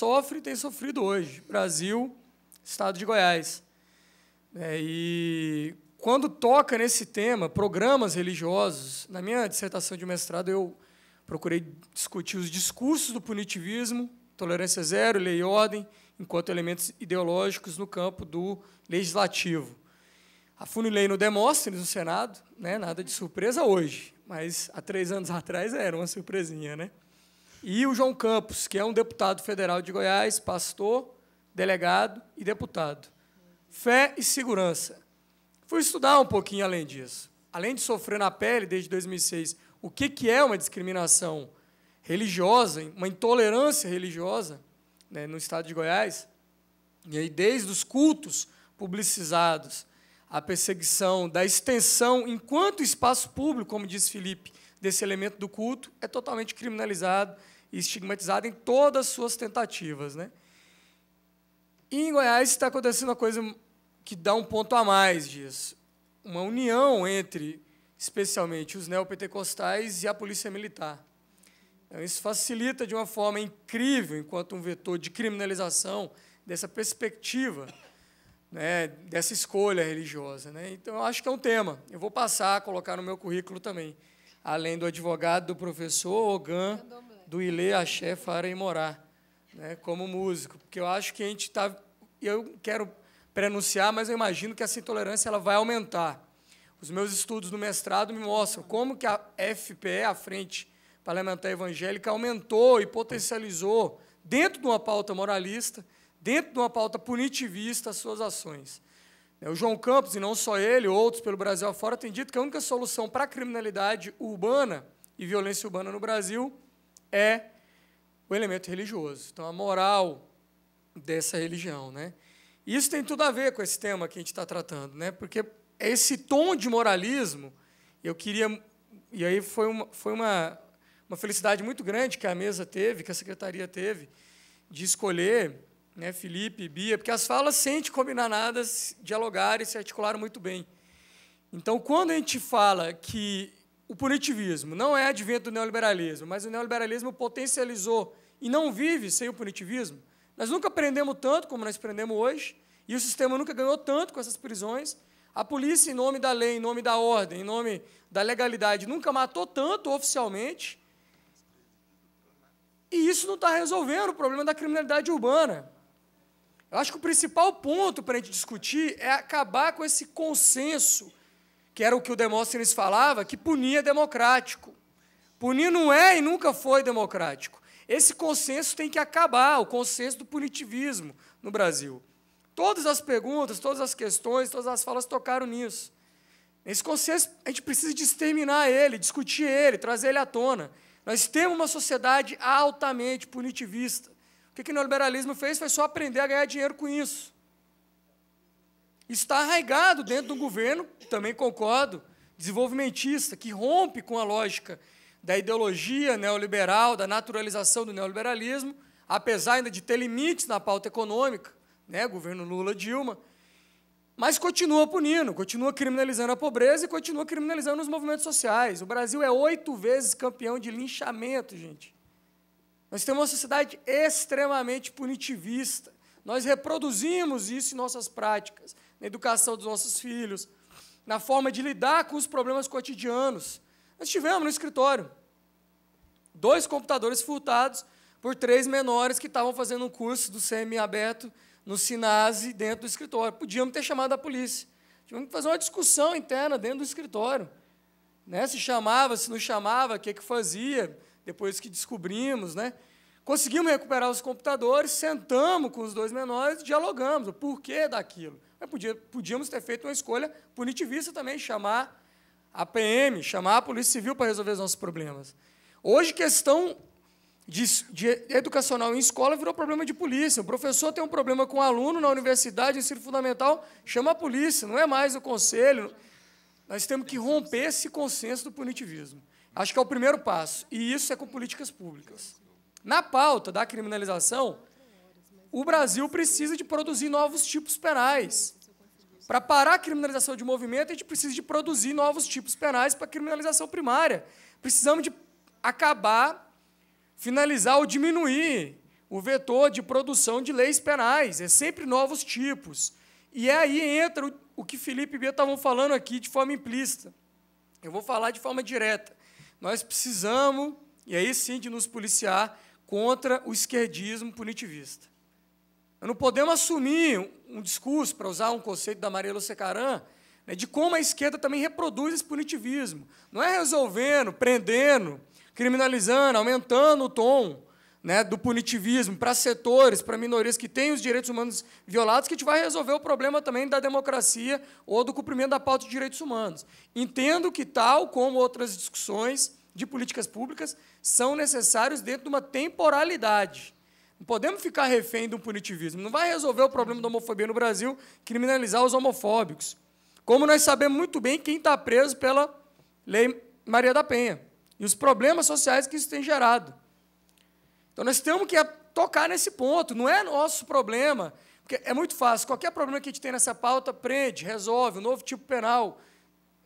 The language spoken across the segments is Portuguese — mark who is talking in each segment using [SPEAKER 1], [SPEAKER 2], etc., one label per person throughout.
[SPEAKER 1] sofre e tem sofrido hoje. Brasil, Estado de Goiás. E quando toca nesse tema, programas religiosos, na minha dissertação de mestrado, eu procurei discutir os discursos do punitivismo, tolerância zero, lei e ordem, enquanto elementos ideológicos no campo do legislativo. Afunilei no Demóstenes, no Senado, né? Nada de surpresa hoje, mas há 3 anos atrás era uma surpresinha, né? E o João Campos, que é um deputado federal de Goiás, pastor, delegado e deputado. Fé e segurança. Fui estudar um pouquinho além disso. Além de sofrer na pele, desde 2006, o que é uma discriminação religiosa, uma intolerância religiosa, né, no Estado de Goiás, e aí, desde os cultos publicizados, a perseguição da extensão, enquanto espaço público, como disse Felipe, desse elemento do culto, é totalmente criminalizado e estigmatizado em todas as suas tentativas, né? E em Goiás está acontecendo uma coisa que dá um ponto a mais disso, uma união entre, especialmente, os neopentecostais e a polícia militar. Então, isso facilita de uma forma incrível, enquanto um vetor de criminalização dessa perspectiva, né, dessa escolha religiosa, né? Então, eu acho que é um tema. Eu vou passar a colocar no meu currículo também, além do advogado, do professor, Ogan, do Ilê, Axé, Fara e Morá, né, como músico, porque eu acho que a gente está... Eu quero prenunciar, mas eu imagino que essa intolerância ela vai aumentar. Os meus estudos no mestrado me mostram como que a FPE, a Frente Parlamentar Evangélica, aumentou e potencializou, dentro de uma pauta moralista, dentro de uma pauta punitivista, as suas ações. O João Campos, e não só ele, outros pelo Brasil afora, têm dito que a única solução para a criminalidade urbana e violência urbana no Brasil é o elemento religioso. Então, a moral dessa religião, né? E isso tem tudo a ver com esse tema que a gente está tratando, né? Porque esse tom de moralismo, eu queria... E aí foi uma felicidade muito grande que a mesa teve, que a secretaria teve, de escolher, né, Felipe e Bia, porque as falas, sem te combinar nada, dialogaram e se articularam muito bem. Então, quando a gente fala que o punitivismo não é advento do neoliberalismo, mas o neoliberalismo potencializou e não vive sem o punitivismo, nós nunca prendemos tanto como nós prendemos hoje, e o sistema nunca ganhou tanto com essas prisões. A polícia, em nome da lei, em nome da ordem, em nome da legalidade, nunca matou tanto oficialmente. E isso não está resolvendo o problema da criminalidade urbana. Eu acho que o principal ponto para a gente discutir é acabar com esse consenso, que era o que o Demóstenes falava, que punir é democrático. Punir não é e nunca foi democrático. Esse consenso tem que acabar, o consenso do punitivismo no Brasil. Todas as perguntas, todas as questões, todas as falas tocaram nisso. Esse consenso, a gente precisa de exterminar ele, discutir ele, trazer ele à tona. Nós temos uma sociedade altamente punitivista. O que o neoliberalismo fez foi só aprender a ganhar dinheiro com isso. Está arraigado dentro do governo, também concordo, desenvolvimentista, que rompe com a lógica da ideologia neoliberal, da naturalização do neoliberalismo, apesar ainda de ter limites na pauta econômica, né, governo Lula, Dilma, mas continua punindo, continua criminalizando a pobreza e continua criminalizando os movimentos sociais. O Brasil é 8 vezes campeão de linchamento, gente. Nós temos uma sociedade extremamente punitivista. Nós reproduzimos isso em nossas práticas, na educação dos nossos filhos, na forma de lidar com os problemas cotidianos. Nós tivemos no escritório 2 computadores furtados por 3 menores que estavam fazendo um curso do semi-aberto no Sinase dentro do escritório. Podíamos ter chamado a polícia. Tivemos que fazer uma discussão interna dentro do escritório, né? Se chamava, se não chamava, o que fazia, depois que descobrimos, né? Conseguimos recuperar os computadores, sentamos com os 2 menores e dialogamos o porquê daquilo. Mas podíamos ter feito uma escolha punitivista também, chamar a PM, chamar a Polícia Civil para resolver os nossos problemas. Hoje, questão de educacional em escola virou problema de polícia. O professor tem um problema com o aluno na universidade, ensino fundamental, chama a polícia, não é mais o conselho. Nós temos que romper esse consenso do punitivismo. Acho que é o primeiro passo, e isso é com políticas públicas. Na pauta da criminalização, o Brasil precisa de produzir novos tipos penais. Para parar a criminalização de movimento, a gente precisa de produzir novos tipos penais para a criminalização primária. Precisamos de acabar, finalizar ou diminuir o vetor de produção de leis penais, é sempre novos tipos. E aí entra o que Felipe e Bia estavam falando aqui de forma implícita. Eu vou falar de forma direta. Nós precisamos, e aí sim, de nos policiar contra o esquerdismo punitivista. Nós não podemos assumir um discurso, para usar um conceito da Maria Lúcia Caram, né, de como a esquerda também reproduz esse punitivismo. Não é resolvendo, prendendo, criminalizando, aumentando o tom, né, do punitivismo para setores, para minorias que têm os direitos humanos violados, que a gente vai resolver o problema também da democracia ou do cumprimento da pauta de direitos humanos. Entendo que, tal como outras discussões de políticas públicas, são necessários dentro de uma temporalidade. Não podemos ficar refém de um punitivismo. Não vai resolver o problema da homofobia no Brasil criminalizar os homofóbicos. Como nós sabemos muito bem quem está preso pela Lei Maria da Penha e os problemas sociais que isso tem gerado. Então, nós temos que tocar nesse ponto. Não é nosso problema, porque é muito fácil. Qualquer problema que a gente tem nessa pauta, prende, resolve, um novo tipo penal.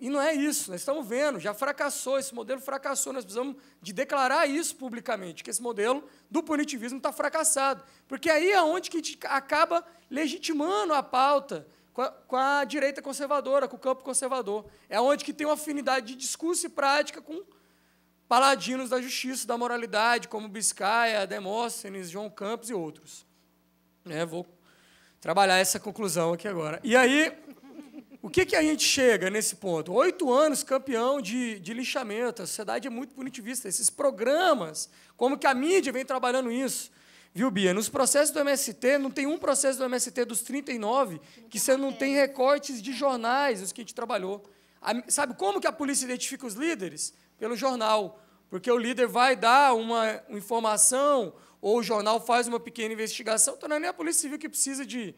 [SPEAKER 1] E não é isso. Nós estamos vendo, já fracassou, esse modelo fracassou. Nós precisamos de declarar isso publicamente, que esse modelo do punitivismo está fracassado. Porque aí é onde que a gente acaba legitimando a pauta com a direita conservadora, com o campo conservador. É onde que tem uma afinidade de discurso e prática com paladinos da justiça, da moralidade, como Biscaia, Demóstenes, João Campos e outros. Vou trabalhar essa conclusão aqui agora. E aí, o que a gente chega nesse ponto? 8 anos campeão de lixamento, a sociedade é muito punitivista. Esses programas, como que a mídia vem trabalhando isso? Viu, Bia? Nos processos do MST, não tem um processo do MST dos 39 que você não tem recortes de jornais, os que a gente trabalhou. Sabe como que a polícia identifica os líderes? Pelo jornal, porque o líder vai dar uma informação ou o jornal faz uma pequena investigação, então não é nem a Polícia Civil que precisa de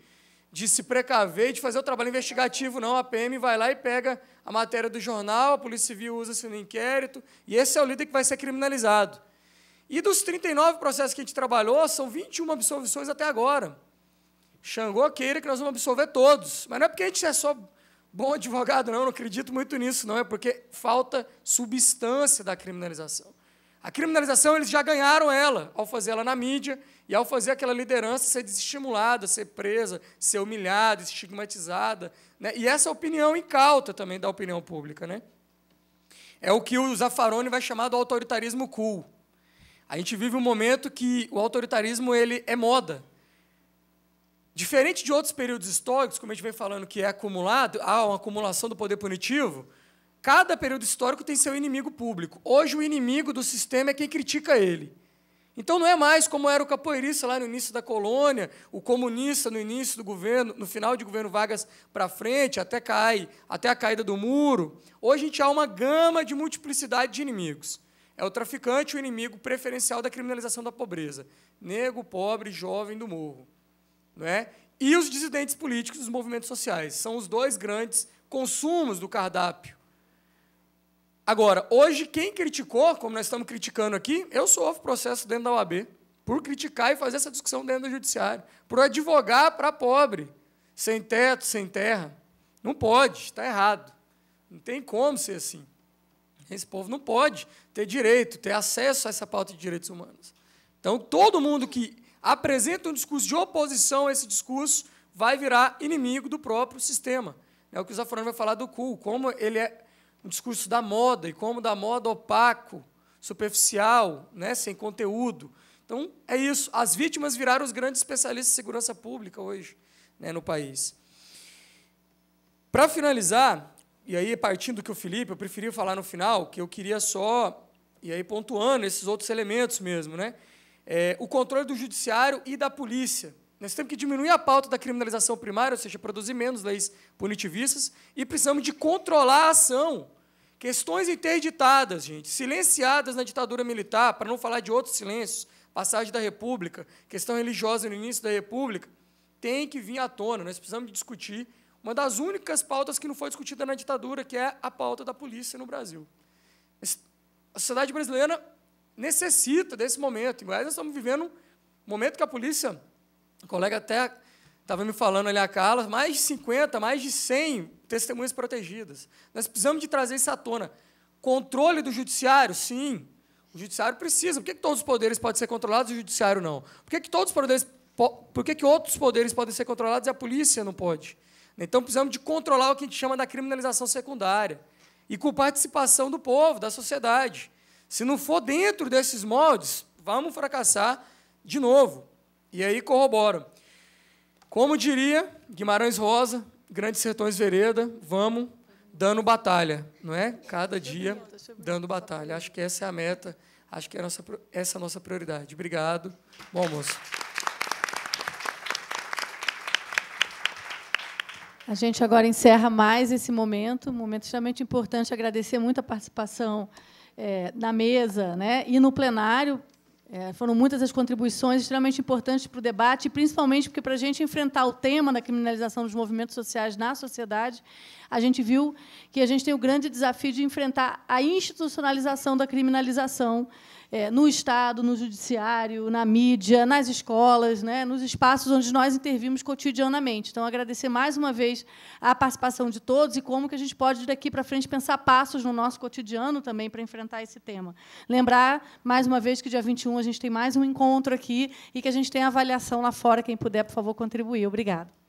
[SPEAKER 1] se precaver e de fazer o trabalho investigativo, não. A PM vai lá e pega a matéria do jornal, a Polícia Civil usa-se no inquérito, e esse é o líder que vai ser criminalizado. E dos 39 processos que a gente trabalhou, são 21 absolvições até agora. Xangô queira que nós vamos absolver todos, mas não é porque a gente é só bom advogado, não acredito muito nisso, não, é porque falta substância da criminalização. A criminalização, eles já ganharam ela, ao fazer ela na mídia, e ao fazer aquela liderança ser desestimulada, ser presa, ser humilhada, estigmatizada, né? E essa opinião incauta também da opinião pública, né? É o que o Zaffaroni vai chamar do autoritarismo cool. A gente vive um momento que o autoritarismo ele é moda. Diferente de outros períodos históricos, como a gente vem falando que é acumulado, há uma acumulação do poder punitivo, cada período histórico tem seu inimigo público. Hoje, o inimigo do sistema é quem critica ele. Então, não é mais como era o capoeirista lá no início da colônia, o comunista no início do governo, no final de governo Vargas para frente, até a caída do muro. Hoje, a gente há uma gama de multiplicidade de inimigos. É o traficante o inimigo preferencial da criminalização da pobreza. Negro, pobre, jovem do morro. Não é? E os dissidentes políticos dos movimentos sociais. São os dois grandes consumos do cardápio. Agora, hoje, quem criticou, como nós estamos criticando aqui, eu sofro processo dentro da OAB, por criticar e fazer essa discussão dentro do judiciário, por advogar para pobre, sem teto, sem terra. Não pode, está errado. Não tem como ser assim. Esse povo não pode ter direito, ter acesso a essa pauta de direitos humanos. Então, todo mundo que apresenta um discurso de oposição a esse discurso vai virar inimigo do próprio sistema. É o que o Zaffaroni vai falar do CUL, como ele é um discurso da moda, e como da moda opaco, superficial, né, sem conteúdo. Então, é isso. As vítimas viraram os grandes especialistas em segurança pública hoje, né, no país. Para finalizar, e aí partindo do que o Felipe, eu preferi falar no final, que eu queria só, e aí pontuando esses outros elementos mesmo, né, o controle do judiciário e da polícia. Nós temos que diminuir a pauta da criminalização primária, ou seja, produzir menos leis punitivistas, e precisamos de controlar a ação. Questões interditadas, gente, silenciadas na ditadura militar, para não falar de outros silêncios, passagem da República, questão religiosa no início da República, tem que vir à tona. Nós precisamos de discutir uma das únicas pautas que não foi discutida na ditadura, que é a pauta da polícia no Brasil. A sociedade brasileira necessita desse momento. Nós estamos vivendo um momento que a polícia, o colega até estava me falando ali, a Carla, mais de 50, mais de 100 testemunhas protegidas. Nós precisamos de trazer isso à tona. Controle do judiciário, sim. O judiciário precisa. Por que todos os poderes podem ser controlados e o judiciário não? Por que outros poderes podem ser controlados e a polícia não pode? Então, precisamos de controlar o que a gente chama da criminalização secundária e com participação do povo, da sociedade. Se não for dentro desses moldes, vamos fracassar de novo. E aí corroboram. Como diria Guimarães Rosa, Grandes Sertões Vereda, vamos dando batalha, não é? Cada dia dando batalha. Acho que essa é a meta, acho que essa é a nossa prioridade. Obrigado. Bom almoço.
[SPEAKER 2] A gente agora encerra mais esse momento, um momento extremamente importante. Agradecer muito a participação na mesa, né, e no plenário. Foram muitas as contribuições extremamente importantes para o debate, principalmente porque, para a gente enfrentar o tema da criminalização dos movimentos sociais na sociedade, a gente viu que a gente tem o grande desafio de enfrentar a institucionalização da criminalização no Estado, no judiciário, na mídia, nas escolas, né, nos espaços onde nós intervimos cotidianamente. Então, agradecer mais uma vez a participação de todos e como que a gente pode, daqui para frente, pensar passos no nosso cotidiano também para enfrentar esse tema. Lembrar, mais uma vez, que dia 21 a gente tem mais um encontro aqui e que a gente tem a avaliação lá fora. Quem puder, por favor, contribuir. Obrigada.